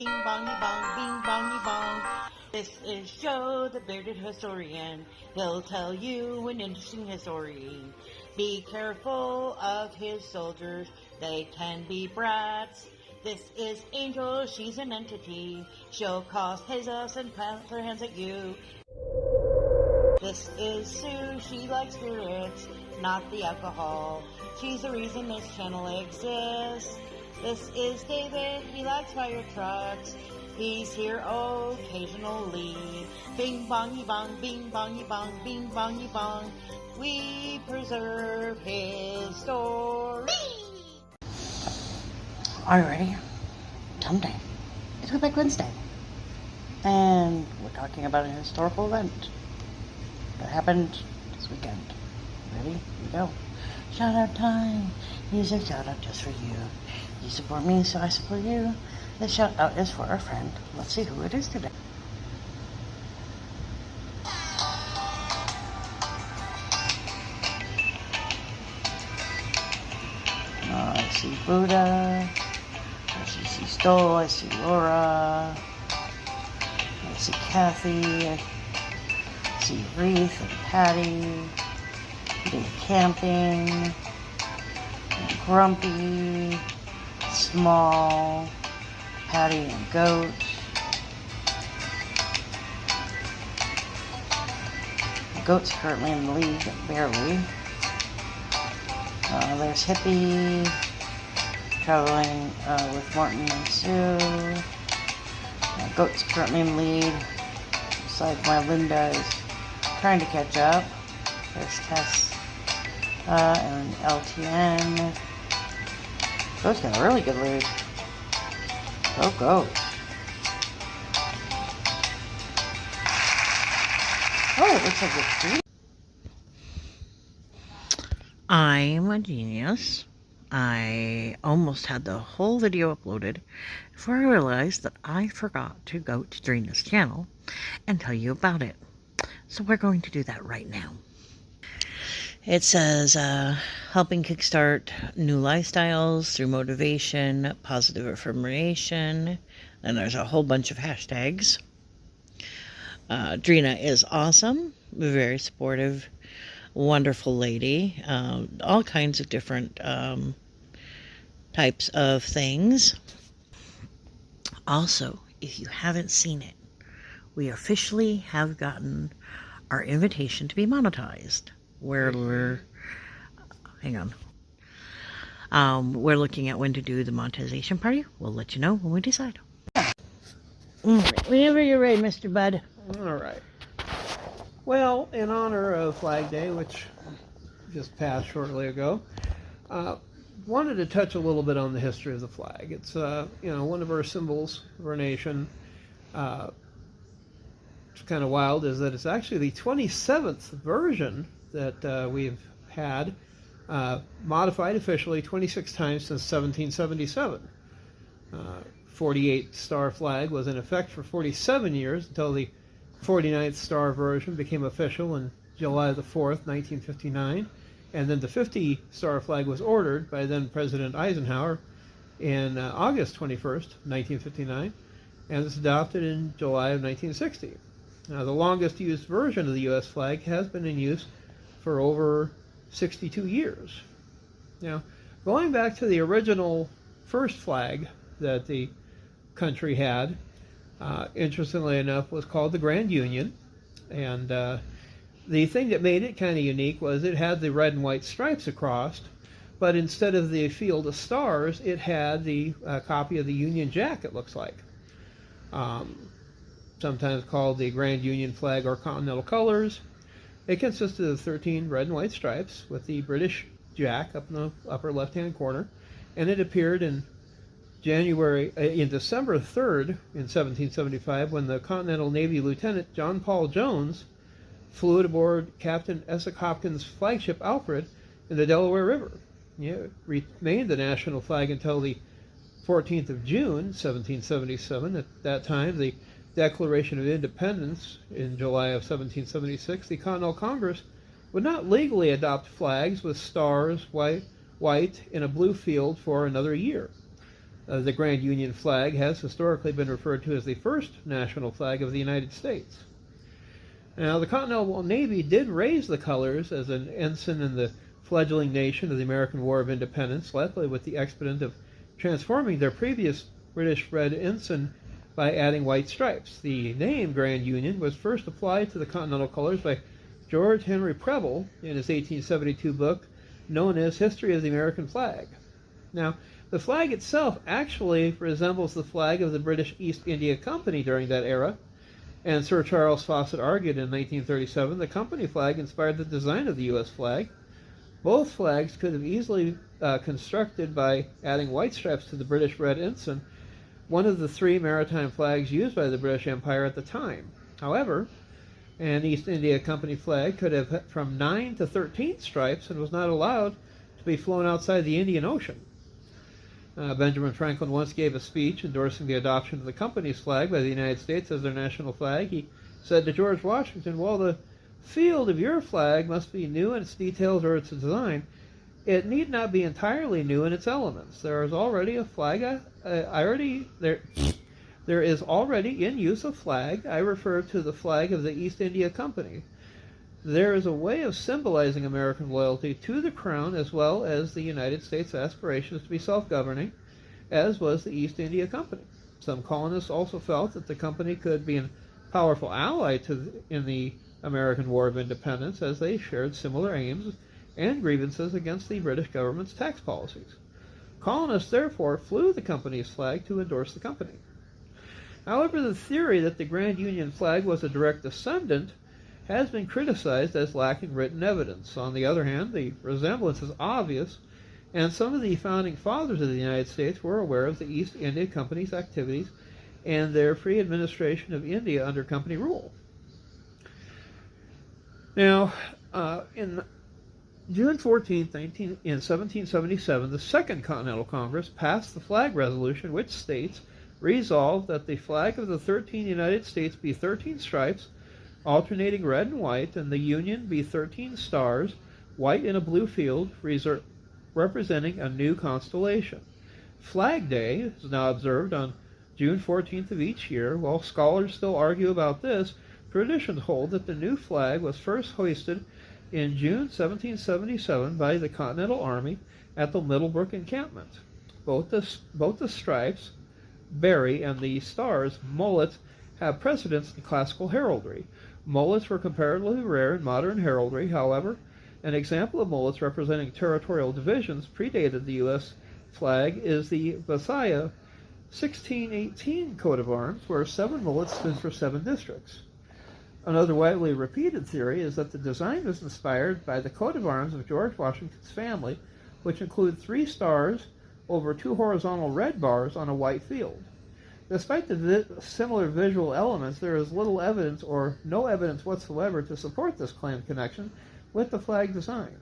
Bing bongy bong, bing bongy bong. This is Joe, the bearded historian. He'll tell you an interesting history. Be careful of his soldiers, they can be brats. This is Angel, she's an entity. She'll cause chaos and plant her hands at you. This is Sue, she likes spirits, not the alcohol. She's the reason this channel exists. This is David, he likes fire trucks. He's here occasionally. Bing bongy bong, bing bongy bong, bing bongy bong. We preserve his story. Are you ready? Someday. It's Wayback Wednesday. And we're talking about a historical event that happened this weekend. Ready? Here we go. Shout out time. Here's a shout out just for you. You support me, so I support you. This shout out is for our friend. Let's see who it is today. I see Buddha. I see Stoll. I see Laura. I see Kathy. I see Wreath and Patty. Day camping. And Grumpy. Small. Patty and Goat. The Goat's currently in the lead, but barely. There's Hippie, traveling with Martin and Sue. Goat's currently in the lead. Looks like my Linda is trying to catch up. There's Tess and LTN. Goat's got a really good lead. Go Goat. Oh, it looks like it's three. I'm a genius. I almost had the whole video uploaded before I realized that I forgot to go to Drina's channel and tell you about it. So we're going to do that right now. It says, helping kickstart new lifestyles through motivation, positive affirmation, and there's a whole bunch of hashtags. Drina is awesome, very supportive, wonderful lady, all kinds of different types of things. Also, if you haven't seen it, we officially have gotten our invitation to be monetized. Where we're, hang on, we're looking at when to do the monetization party. We'll let you know when we decide. All right, whenever you're ready, Mr. Bud. All right. Well, in honor of Flag Day, which just passed shortly ago, wanted to touch a little bit on the history of the flag. It's one of our symbols of our nation. It's kind of wild is that it's actually the 27th version that we've had, modified officially 26 times since 1777. 48 star flag was in effect for 47 years until the 49th star version became official in July the 4th, 1959. And then the 50 star flag was ordered by then President Eisenhower in August 21st, 1959, and was adopted in July of 1960. Now, the longest used version of the U.S. flag has been in use for over 62 years. Now, going back to the original first flag that the country had, interestingly enough, was called the Grand Union. And the thing that made it kind of unique was it had the red and white stripes across, but instead of the field of stars, it had the copy of the Union Jack, it looks like. Sometimes called the Grand Union flag or Continental Colors. It consisted of 13 red and white stripes with the British Jack up in the upper left-hand corner, and it appeared in December 3rd in 1775 when the Continental Navy Lieutenant John Paul Jones flew it aboard Captain Essex Hopkins' flagship Alfred in the Delaware River. It remained the national flag until the 14th of June, 1777. At that time, the Declaration of Independence in July of 1776, the Continental Congress would not legally adopt flags with stars, white, in a blue field for another year. The Grand Union flag has historically been referred to as the first national flag of the United States. Now, the Continental Navy did raise the colors as an ensign in the fledgling nation of the American War of Independence, likely with the expedient of transforming their previous British red ensign by adding white stripes. The name Grand Union was first applied to the Continental colors by George Henry Preble in his 1872 book known as History of the American Flag. Now, the flag itself actually resembles the flag of the British East India Company during that era, and Sir Charles Fawcett argued in 1937 the company flag inspired the design of the U.S. flag. Both flags could have easily constructed by adding white stripes to the British red ensign, one of the three maritime flags used by the British Empire at the time. However, an East India Company flag could have from 9 to 13 stripes and was not allowed to be flown outside the Indian Ocean. Benjamin Franklin once gave a speech endorsing the adoption of the company's flag by the United States as their national flag. He said to George Washington, "While the field of your flag must be new in its details or its design, it need not be entirely new in its elements. There is already a flag. There is already in use a flag. I refer to the flag of the East India Company. There is a way of symbolizing American loyalty to the Crown as well as the United States' aspirations to be self-governing, as was the East India Company. Some colonists also felt that the company could be a powerful ally in the American War of Independence, as they shared similar aims and grievances against the British government's tax policies. Colonists therefore flew the company's flag to endorse the company. However, the theory that the Grand Union flag was a direct descendant has been criticized as lacking written evidence. On the other hand, the resemblance is obvious, and some of the founding fathers of the United States were aware of the East India Company's activities and their free administration of India under company rule. Now, in June 14, 1777, the Second Continental Congress passed the flag resolution, which states, "Resolved that the flag of the 13 United States be 13 stripes, alternating red and white, and the Union be 13 stars, white in a blue field, representing a new constellation. Flag Day is now observed on June 14th of each year. While scholars still argue about this, traditions hold that the new flag was first hoisted in June 1777 by the Continental Army at the Middlebrook encampment. Both the stripes, berry, and the stars, mullets, have precedence in classical heraldry. Mullets were comparatively rare in modern heraldry. However, an example of mullets representing territorial divisions predated the U.S. flag is the Visayas 1618 coat of arms, where 7 mullets stood for 7 districts. Another widely repeated theory is that the design was inspired by the coat of arms of George Washington's family, which include 3 stars over 2 horizontal red bars on a white field. Despite the similar visual elements, there is little evidence or no evidence whatsoever to support this claimed connection with the flag design.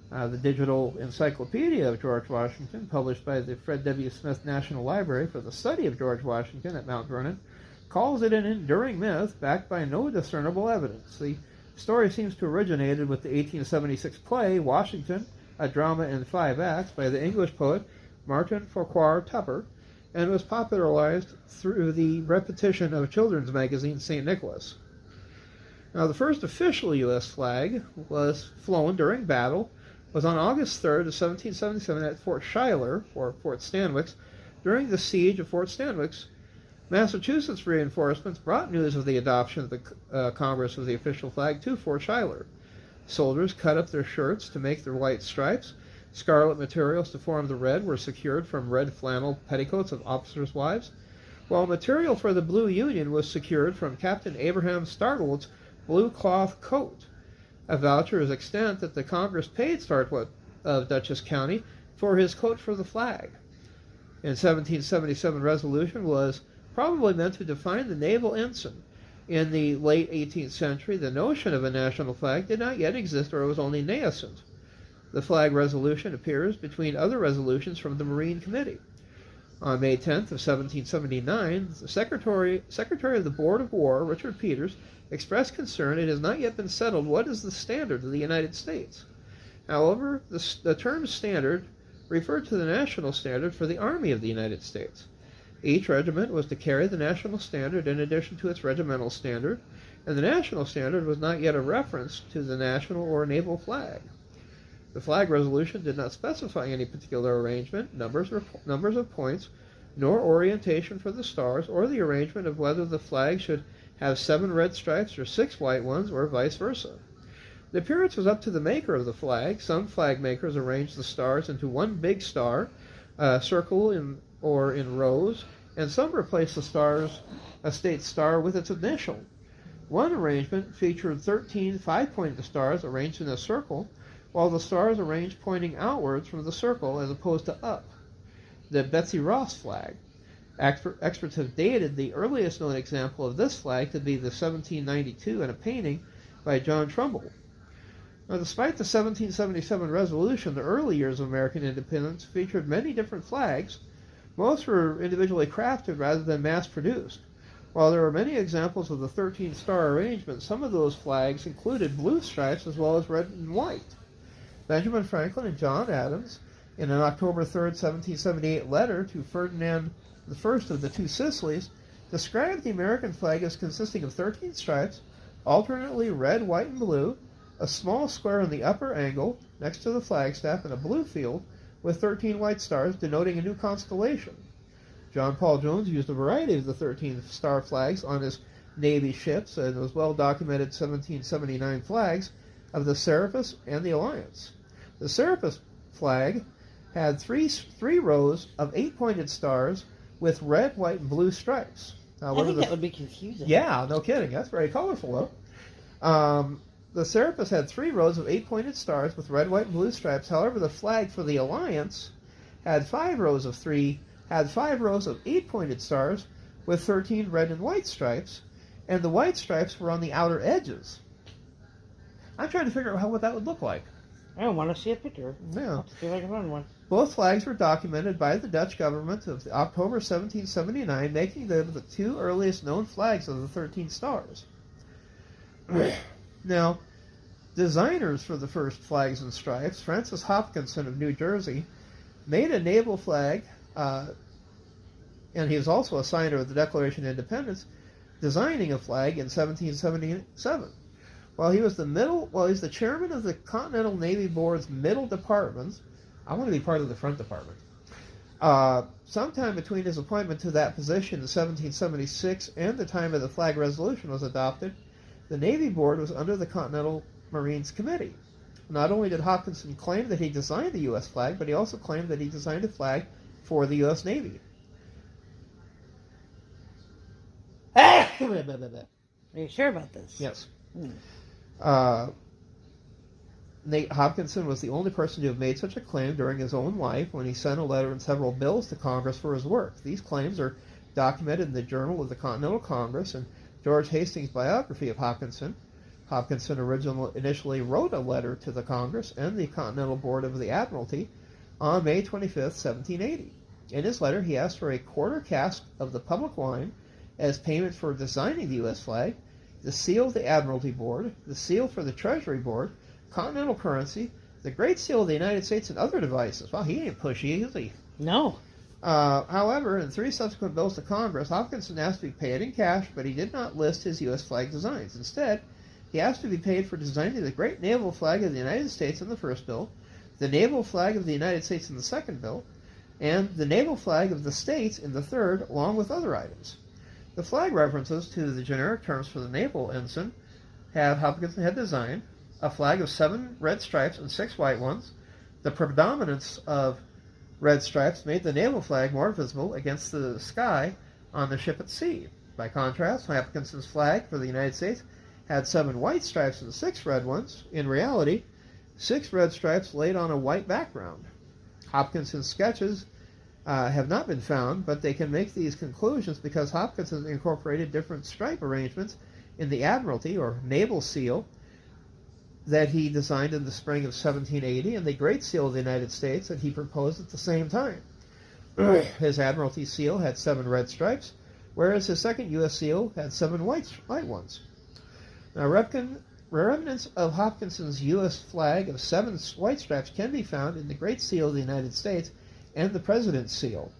The digital encyclopedia of George Washington, published by the Fred W. Smith National Library for the Study of George Washington at Mount Vernon, calls it an enduring myth backed by no discernible evidence. The story seems to have originated with the 1876 play Washington, a drama in 5 acts by the English poet Martin Farquhar Tupper, and was popularized through the repetition of children's magazine St. Nicholas. Now, the first official U.S. flag was flown during battle was on August 3rd of 1777 at Fort Schuyler, or Fort Stanwix. During the siege of Fort Stanwix, Massachusetts reinforcements brought news of the adoption of the Congress of the official flag to Fort Schuyler. Soldiers cut up their shirts to make their white stripes. Scarlet materials to form the red were secured from red flannel petticoats of officers' wives, while material for the Blue Union was secured from Captain Abraham Startle's blue cloth coat. A voucher is extant that the Congress paid Startwood of Dutchess County for his coat for the flag. In 1777 resolution was probably meant to define the naval ensign. In the late 18th century, the notion of a national flag did not yet exist, or it was only nascent. The flag resolution appears between other resolutions from the Marine Committee. On May 10th of 1779, the Secretary of the Board of War, Richard Peters, expressed concern it has not yet been settled what is the standard of the United States. However, the term standard referred to the national standard for the Army of the United States. Each regiment was to carry the national standard in addition to its regimental standard, and the national standard was not yet a reference to the national or naval flag. The flag resolution did not specify any particular arrangement, numbers of points, nor orientation for the stars, or the arrangement of whether the flag should have 7 red stripes or 6 white ones, or vice versa. The appearance was up to the maker of the flag. Some flag makers arranged the stars into one big star, circle or in rows, and some replaced a state star with its initial. One arrangement featured 13 5-pointed stars arranged in a circle, while the stars arranged pointing outwards from the circle as opposed to up. The Betsy Ross flag. Experts have dated the earliest known example of this flag to be the 1792 in a painting by John Trumbull. Now, despite the 1777 resolution, the early years of American independence featured many different flags. Most were individually crafted rather than mass-produced. While there are many examples of the 13-star arrangement, some of those flags included blue stripes as well as red and white. Benjamin Franklin and John Adams, in an October 3, 1778 letter to Ferdinand I of the Two Sicilies, described the American flag as consisting of 13 stripes, alternately red, white, and blue, a small square in the upper angle next to the flagstaff, and a blue field with 13 white stars denoting a new constellation. John Paul Jones used a variety of the 13-star flags on his Navy ships, and those well-documented 1779 flags of the Serapis and the Alliance. The Serapis flag had three rows of 8-pointed stars with red, white, and blue stripes. I think that would be confusing. Yeah, no kidding. That's very colorful, though. The Serapis had 3 rows of 8-pointed stars with red, white, and blue stripes. However, the flag for the Alliance had 5 rows of 8-pointed stars with 13 red and white stripes, and the white stripes were on the outer edges. I'm trying to figure out what that would look like. I want to see a picture. Yeah. Let's see if I can find one. Both flags were documented by the Dutch government of October 1779, making them the 2 earliest known flags of the 13 stars. Now, designers for the first flags and stripes, Francis Hopkinson of New Jersey, made a naval flag, and he was also a signer of the Declaration of Independence, designing a flag in 1777. While he was the chairman of the Continental Navy Board's middle departments, I want to be part of the front department. Sometime between his appointment to that position in 1776 and the time of the flag resolution was adopted, the Navy Board was under the Continental Marines Committee. Not only did Hopkinson claim that he designed the U.S. flag, but he also claimed that he designed a flag for the U.S. Navy. Are you sure about this? Yes. Hmm. Nate Hopkinson was the only person to have made such a claim during his own life when he sent a letter and several bills to Congress for his work. These claims are documented in the Journal of the Continental Congress and George Hastings' biography of Hopkinson. Hopkinson initially wrote a letter to the Congress and the Continental Board of the Admiralty on May 25, 1780. In his letter, he asked for a quarter cask of the public wine as payment for designing the U.S. flag, the seal of the Admiralty Board, the seal for the Treasury Board, Continental currency, the Great Seal of the United States, and other devices. Well, he ain't pushy, is he? No. However, in 3 subsequent bills to Congress, Hopkinson asked to be paid in cash, but he did not list his U.S. flag designs. Instead, he asked to be paid for designing the Great Naval Flag of the United States in the first bill, the Naval Flag of the United States in the second bill, and the Naval Flag of the States in the third, along with other items. The flag references to the generic terms for the naval ensign Hopkinson had designed a flag of 7 red stripes and 6 white ones. The predominance of red stripes made the naval flag more visible against the sky on the ship at sea. By contrast, Hopkinson's flag for the United States had 7 white stripes and 6 red ones. In reality, 6 red stripes laid on a white background. Hopkinson's sketches have not been found, but they can make these conclusions because Hopkinson incorporated different stripe arrangements in the Admiralty, or Naval Seal, that he designed in the spring of 1780, and the Great Seal of the United States that he proposed at the same time. His Admiralty Seal had 7 red stripes, whereas his second U.S. Seal had 7 white ones. Now, Repkin remnants of Hopkinson's U.S. flag of 7 white stripes can be found in the Great Seal of the United States and the President's Seal.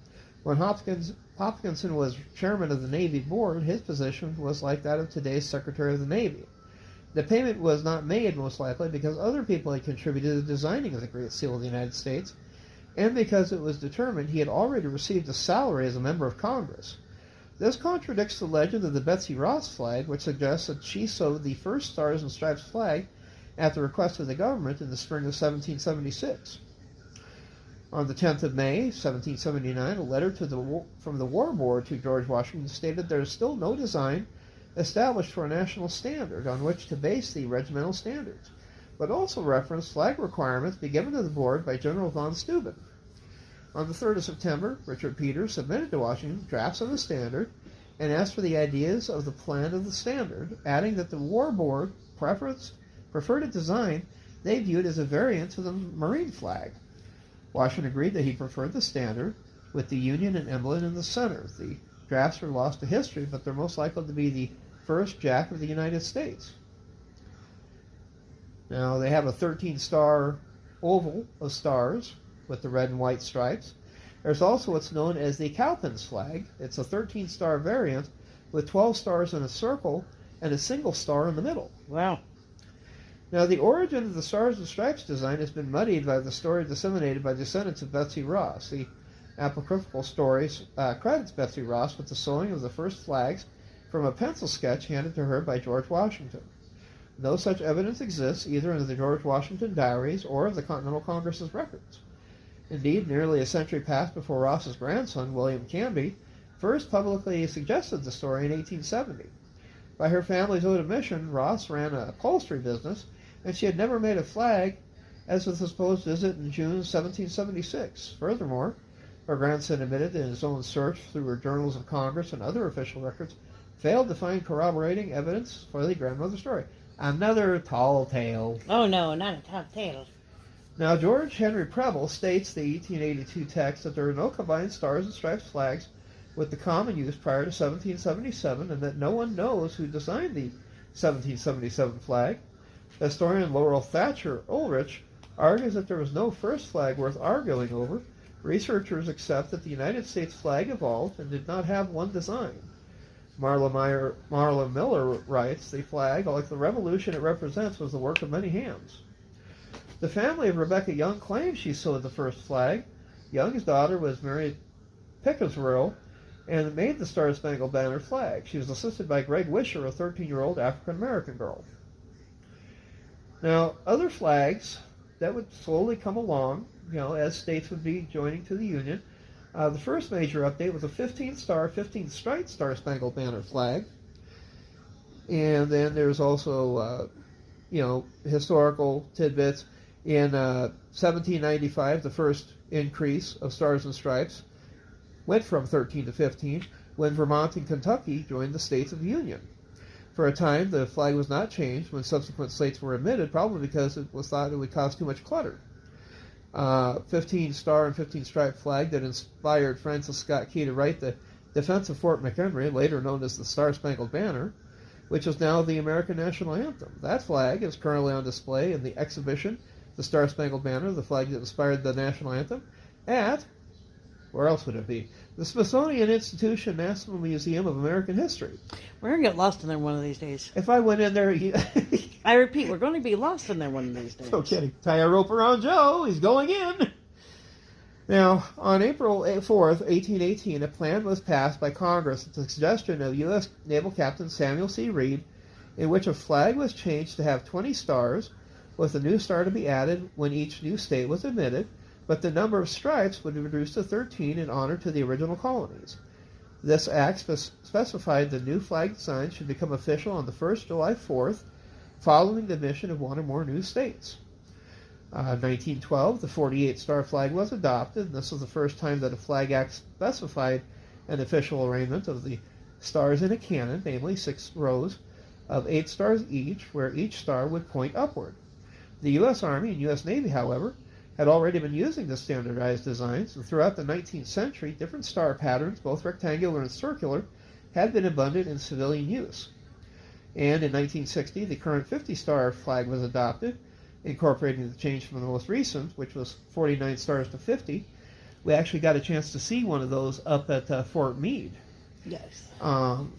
When Hopkinson was chairman of the Navy Board, his position was like that of today's Secretary of the Navy. The payment was not made, most likely, because other people had contributed to the designing of the Great Seal of the United States, and because it was determined he had already received a salary as a member of Congress. This contradicts the legend of the Betsy Ross flag, which suggests that she sewed the first Stars and Stripes flag at the request of the government in the spring of 1776. On the 10th of May, 1779, a letter from the War Board to George Washington stated there is still no design established for a national standard on which to base the regimental standards, but also referenced flag requirements be given to the board by General von Steuben. On the 3rd of September, Richard Peters submitted to Washington drafts of the standard and asked for the ideas of the plan of the standard, adding that the War Board preferred a design they viewed as a variant to the Marine flag. Washington agreed that he preferred the standard, with the Union and emblem in the center. The drafts are lost to history, but they're most likely to be the first Jack of the United States. Now, they have a 13-star oval of stars with the red and white stripes. There's also what's known as the Cowpens flag. It's a 13-star variant with 12 stars in a circle and a single star in the middle. Wow. Now, the origin of the Stars and Stripes design has been muddied by the story disseminated by descendants of Betsy Ross. The apocryphal story credits Betsy Ross with the sewing of the first flags from a pencil sketch handed to her by George Washington. No such evidence exists either in the George Washington diaries or of the Continental Congress's records. Indeed, nearly a century passed before Ross's grandson, William Canby, first publicly suggested the story in 1870. By her family's own admission, Ross ran a upholstery business, and she had never made a flag as of the supposed visit in June 1776. Furthermore, her grandson admitted that in his own search through her journals of Congress and other official records, failed to find corroborating evidence for the grandmother's story. Another tall tale. Oh, no, not a tall tale. Now, George Henry Preble states the 1882 text that there are no combined Stars and Stripes flags with the common use prior to 1777, and that no one knows who designed the 1777 flag. Historian Laurel Thatcher Ulrich argues that there was no first flag worth arguing over. Researchers accept that the United States flag evolved and did not have one design. Marla Miller writes, the flag, like the revolution it represents, was the work of many hands. The family of Rebecca Young claims she sewed the first flag. Young's daughter was Mary Pickersborough and made the Star-Spangled Banner flag. She was assisted by Greg Wisher, a 13-year-old African-American girl. Now, other flags that would slowly come along, as states would be joining to the Union. The first major update was a 15-star, 15-striped Star-Spangled Banner flag. And then there's also, historical tidbits. In 1795, the first increase of Stars and Stripes went from 13 to 15 when Vermont and Kentucky joined the States of the Union. For a time, the flag was not changed when subsequent states were admitted, probably because it was thought it would cause too much clutter. 15-star and 15-stripe flag that inspired Francis Scott Key to write the Defense of Fort McHenry, later known as the Star-Spangled Banner, which is now the American national anthem. That flag is currently on display in the exhibition, the Star-Spangled Banner, the flag that inspired the national anthem, at, where else would it be? The Smithsonian Institution National Museum of American History. We're going to get lost in there one of these days. If I went in there... I repeat, we're going to be lost in there one of these days. No kidding. Tie a rope around Joe. He's going in. Now, on April 4th, 1818, a plan was passed by Congress at the suggestion of U.S. Naval Captain Samuel C. Reed, in which a flag was changed to have 20 stars, with a new star to be added when each new state was admitted, but the number of stripes would be reduced to 13 in honor to the original colonies. This act specified the new flag design should become official on the 1st July 4th, following the admission of one or more new states. 1912, the 48-star flag was adopted, and this was the first time that a flag act specified an official arrangement of the stars in a cannon, namely 6 rows of 8 stars each, where each star would point upward. The U.S. Army and U.S. Navy, however, had already been using the standardized designs, and throughout the 19th century, different star patterns, both rectangular and circular, had been abundant in civilian use. And in 1960, the current 50-star flag was adopted, incorporating the change from the most recent, which was 49 stars to 50. We actually got a chance to see one of those up at Fort Meade. Yes. Of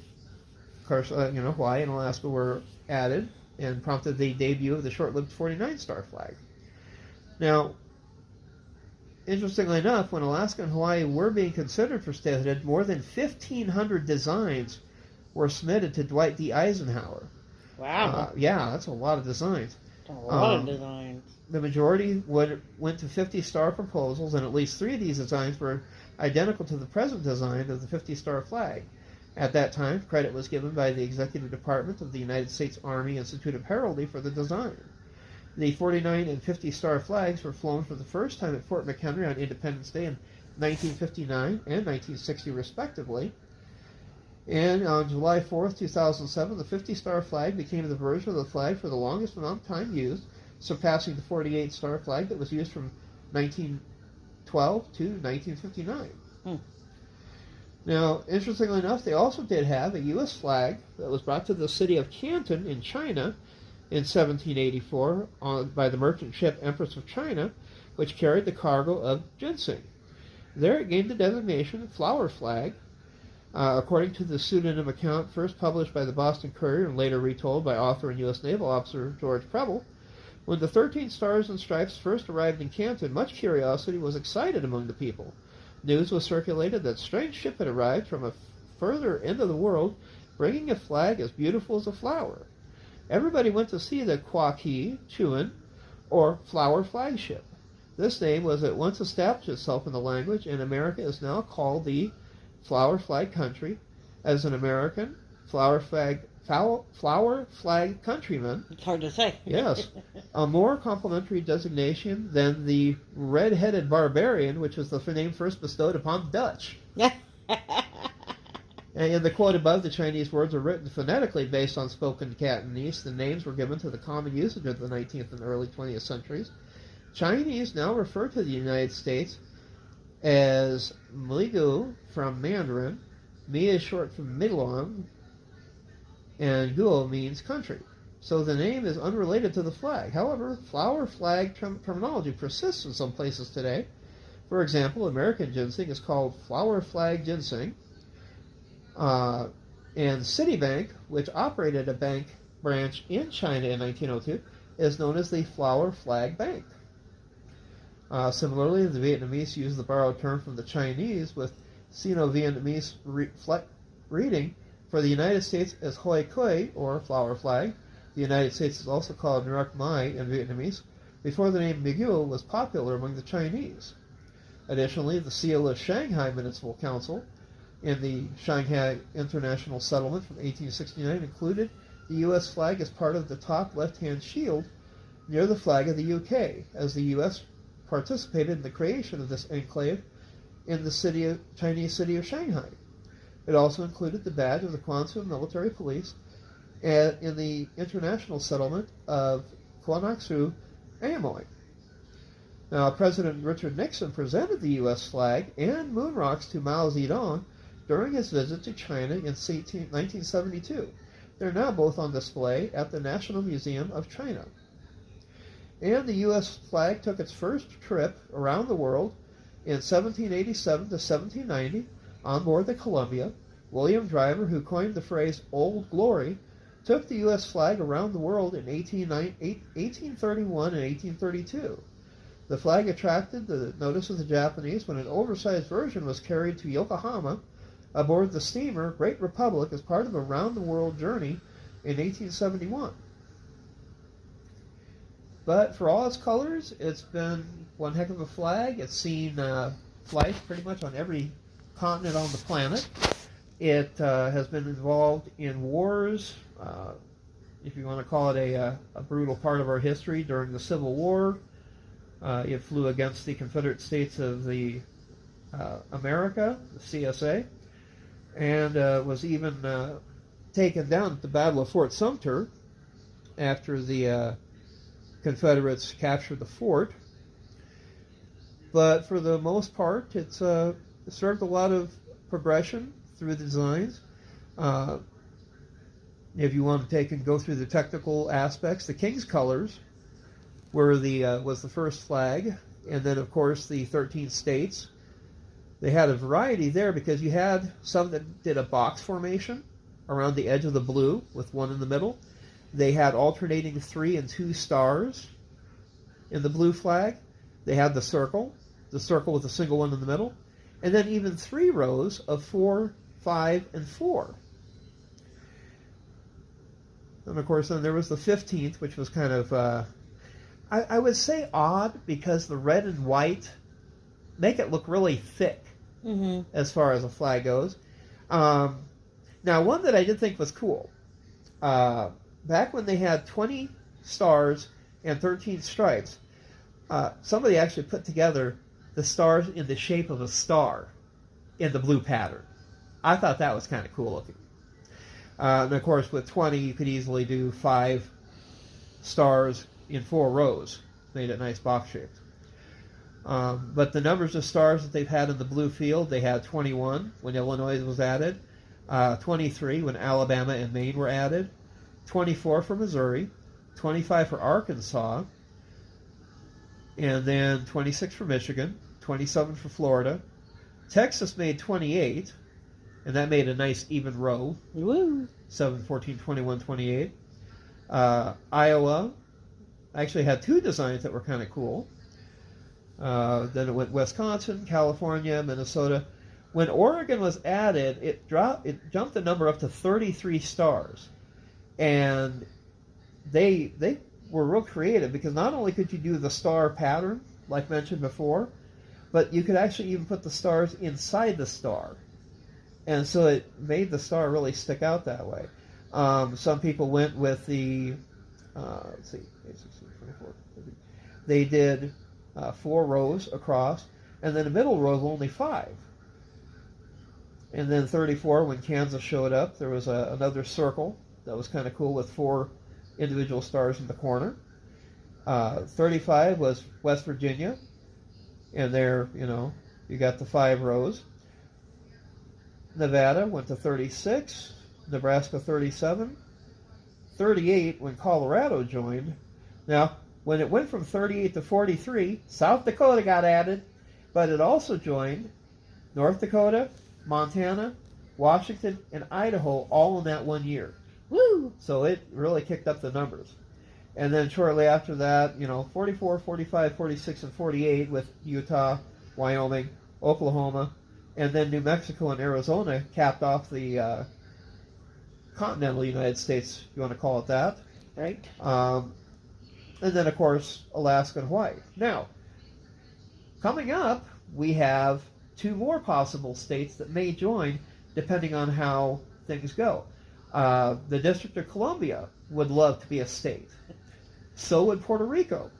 course, Hawaii and Alaska were added and prompted the debut of the short-lived 49-star flag. Now, interestingly enough, when Alaska and Hawaii were being considered for statehood, more than 1,500 designs were submitted to Dwight D. Eisenhower. Wow. Yeah, that's a lot of designs. A lot of designs. The majority went to 50-star proposals, and at least 3 of these designs were identical to the present design of the 50-star flag. At that time, credit was given by the Executive Department of the United States Army Institute of Heraldry for the design. The 49 and 50-star flags were flown for the first time at Fort McHenry on Independence Day in 1959 and 1960, respectively. And on July 4th, 2007, the 50-star flag became the version of the flag for the longest amount of time used, surpassing the 48-star flag that was used from 1912 to 1959. Now, interestingly enough, they also did have a U.S. flag that was brought to the city of Canton in China in 1784 by the merchant ship Empress of China, which carried the cargo of ginseng. There it gained the designation flower flag, according to the pseudonym account first published by the Boston Courier and later retold by author and U.S. naval officer George Preble. When the 13 stars and stripes first arrived in Canton, much curiosity was excited among the people. News was circulated that a strange ship had arrived from a further end of the world, bringing a flag as beautiful as a flower. Everybody went to see the Kwaki Chuan, or flower flagship. This name was at once established itself in the language, and America is now called the flower flag country. As an American flower flag countryman, It's hard to say. yes, a more complimentary designation than the red-headed barbarian, which was the name first bestowed upon the Dutch. And in the quote above, the Chinese words are written phonetically based on spoken Cantonese. The names were given to the common usage of the 19th and early 20th centuries. Chinese now refer to the United States as Migu from Mandarin. Mi is short for Miglong, and Guo means country. So the name is unrelated to the flag. However, flower flag terminology persists in some places today. For example, American ginseng is called flower flag ginseng. And Citibank, which operated a bank branch in China in 1902, is known as the Flower Flag Bank. Similarly, the Vietnamese use the borrowed term from the Chinese, with Sino-Vietnamese reading for the United States as Hoi Kui, or flower flag. The United States is also called Nuoc Mai in Vietnamese, before the name Migu was popular among the Chinese. Additionally, the seal of Shanghai Municipal Council in the Shanghai International Settlement from 1869 included the U.S. flag as part of the top left-hand shield near the flag of the UK, as the U.S. participated in the creation of this enclave in the Chinese city of Shanghai. It also included the badge of the Quanzhou Military Police in the international settlement of Guangzhou, Amoy. Now, President Richard Nixon presented the U.S. flag and moon rocks to Mao Zedong during his visit to China in 1972. They're now both on display at the National Museum of China. And the U.S. flag took its first trip around the world in 1787 to 1790 on board the Columbia. William Driver, who coined the phrase Old Glory, took the U.S. flag around the world in 1831 and 1832. The flag attracted the notice of the Japanese when an oversized version was carried to Yokohama aboard the steamer Great Republic as part of a round-the-world journey in 1871. But for all its colors, it's been one heck of a flag. It's seen flights pretty much on every continent on the planet. It has been involved in wars, if you want to call it a brutal part of our history, during the Civil War. It flew against the Confederate States of the America, the CSA, and was even taken down at the Battle of Fort Sumter after the Confederates captured the fort. But for the most part, it served a lot of progression through the designs. If you want to take and go through the technical aspects, the King's colors was the first flag, and then of course the 13 states. They had a variety there because you had some that did a box formation around the edge of the blue with one in the middle. They had alternating 3 and 2 stars in the blue flag. They had the circle with a single one in the middle, and then even 3 rows of 4, 5, and 4. And of course then there was the 15th, which was kind of, I would say odd, because the red and white make it look really thick as far as a flag goes. Now, one that I did think was cool, back when they had 20 stars and 13 stripes, somebody actually put together the stars in the shape of a star in the blue pattern. I thought that was kind of cool looking. And of course, with 20, you could easily do 5 stars in 4 rows. Made it nice box shaped. But the numbers of stars that they've had in the blue field, they had 21 when Illinois was added, 23 when Alabama and Maine were added, 24 for Missouri, 25 for Arkansas, and then 26 for Michigan, 27 for Florida. Texas made 28, and that made a nice even row. Woo! 7, 14, 21, 28. Iowa actually had 2 designs that were kind of cool. Then it went Wisconsin, California, Minnesota. When Oregon was added, it jumped the number up to 33 stars. And they were real creative, because not only could you do the star pattern, like mentioned before, but you could actually even put the stars inside the star. And so it made the star really stick out that way. Some people went with the, let's see, 8, 16, 24, 30. They did 4 rows across, and then the middle row was only 5. And then 34, when Kansas showed up, there was another circle that was kind of cool with 4 individual stars in the corner. 35 was West Virginia, and there, you got the 5 rows. Nevada went to 36, Nebraska 37, 38 when Colorado joined. Now, when it went from 38 to 43, South Dakota got added, but it also joined North Dakota, Montana, Washington, and Idaho all in that 1 year. Woo! So it really kicked up the numbers. And then shortly after that, 44, 45, 46, and 48 with Utah, Wyoming, Oklahoma, and then New Mexico and Arizona capped off the continental United States, if you want to call it that. Right. And then, of course, Alaska and Hawaii. Now, coming up, we have 2 more possible states that may join, depending on how things go. The District of Columbia would love to be a state. So would Puerto Rico.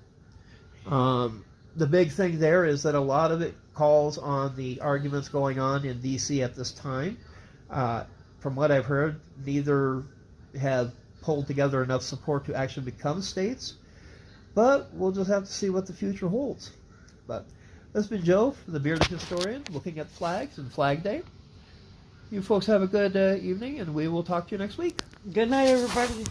The big thing there is that a lot of it calls on the arguments going on in D.C. at this time. From what I've heard, neither have pulled together enough support to actually become states. But we'll just have to see what the future holds. But this has been Joe, the Bearded Historian, looking at flags and Flag Day. You folks have a good evening, and we will talk to you next week. Good night, everybody.